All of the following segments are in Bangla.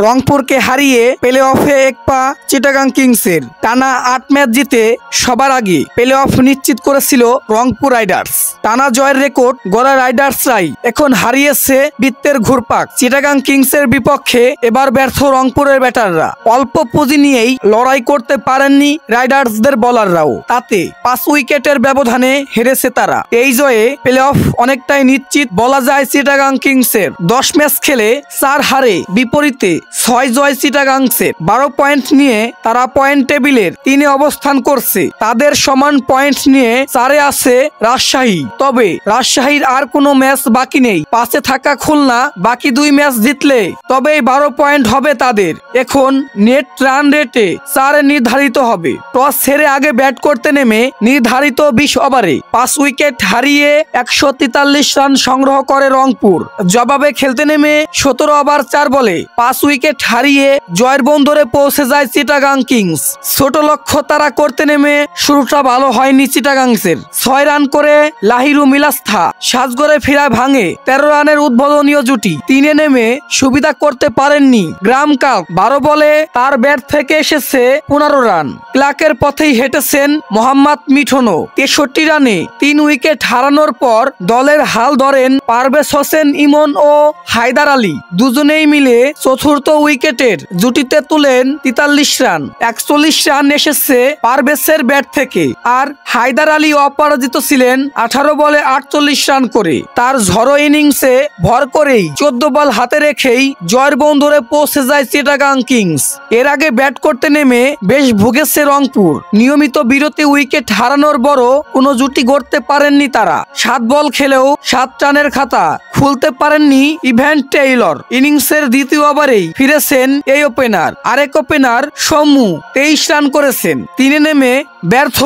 রংপুরকে হারিয়ে প্লে অফে এক পা চিটাগাং কিংসের। টানা ৮ ম্যাচ জিতে সবার আগে প্লে অফ নিশ্চিত করেছিল রংপুর রাইডার্স। টানা জয়ের রেকর্ড গড়া রাইডার্সরাই এখন হারিয়েছে বৃত্তের ঘুরপাক। চিটাগাং কিংসের বিপক্ষে এবার ব্যর্থ রংপুরের ব্যাটাররা। অল্প পুঁজি নিয়েই লড়াই করতে পারেননি রাইডার্সদের বোলাররাও। তাতে ৫ উইকেটের ব্যবধানে হেরেছে তারা। এই জয়ে প্লে অফ অনেকটাই নিশ্চিত বলা যায় চিটাগাং কিংসের। ১০ ম্যাচ খেলে ৪ হারে, বিপরীতে ৬ জয় চিটাগাংসের। ১২ পয়েন্ট নিয়ে তারা পয়েন্ট টেবিলের ৩-এ অবস্থান করছে। তাদের সমান পয়েন্ট নিয়ে ৪-এ আছে রাজশাহী। তবে রাজশাহীর আর কোনো ম্যাচ বাকি নেই। ৫-এ থাকা খুলনা বাকি ২ ম্যাচ জিতলে তবেই ১২ পয়েন্ট হবে তাদের। এখন নেট রান রেটে ৪ নির্ধারিত হবে। টস হেরে আগে ব্যাট করতে নেমে নির্ধারিত ২০ ওভারে ৫ উইকেট হারিয়ে ১৪৩ রান সংগ্রহ করে রংপুর। জবাবে খেলতে নেমে ১৭ ওভার ৪ বলে ৫ উইকেট হারিয়ে জয়ের বন্দরে পৌঁছে যায় চিটাগাং কিংস। ছোট লক্ষ্য তারা করতে নেমে শুরুটা ভালো হয়নি চিটাগাংসের। ৬ রান করে লাহিরু মিলাস্থা সাজগড়ে ফেরা ভাঙে ১৩ রানের উদ্বোধনীয় জুটি। ৩-এ নেমে সুবিধা করতে পারেননি গ্রাম কাপ। ১২ বলে তার ব্যাট থেকে এসেছে ১৫ রান। ক্লার্কের পথেই হেঁটেছেন মোহাম্মদ মিঠুনও। ৬৩ রানে ৩ উইকেট হারানোর পর দলের হাল ধরেন পারভেজ হোসেন ইমন ও হায়দার আলী। দুজনেই মিলে চতুর্থ উইকেটের জুটিতে তুলেন ৪৩ রান। ৪১ রান এসেছে পারভেজের ব্যাট থেকে। আর হায়দার আলী অপরাজিত ছিলেন ১৮ বলে ৪৮ রান করে। তার ঝড়ো ইনিংসে ভর করেই ১৪ বল হাতে রেখেই জয়ের বন্দরে পৌঁছে যায় চিটাগাং কিংস। এর আগে ব্যাট করতে নেমে বেশ ভুগেছে রংপুর। নিয়মিত বিরতি উইকেট হারানোর বড় কোনো জুটি গড়তে পারেননি তারা। ৭ বল খেলেও ৭ রানের খাতা খুলতে পারেননি ইভান টেইলর। ইনিংসের দ্বিতীয় ওভারেই ফিরেছেন এই ওপেনার। আরেক ওপেনার সৌম্য ২৩ রান করেছেন। ৩-এ নেমে ব্যর্থ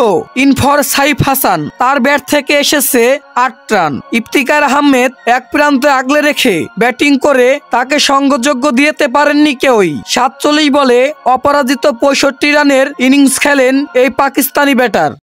ইনফর সাইফ হাসান। তার ব্যাট থেকে এসেছে ৮ রান। ইফতিকার আহমেদ এক প্রান্তে আগলে রেখে ব্যাটিং করে তাকে সঙ্গযোগ্য দিতে পারেননি কেউই। ৪৭ বলে অপরাজিত ৬৫ রানের ইনিংস খেলেন এই পাকিস্তানি ব্যাটার।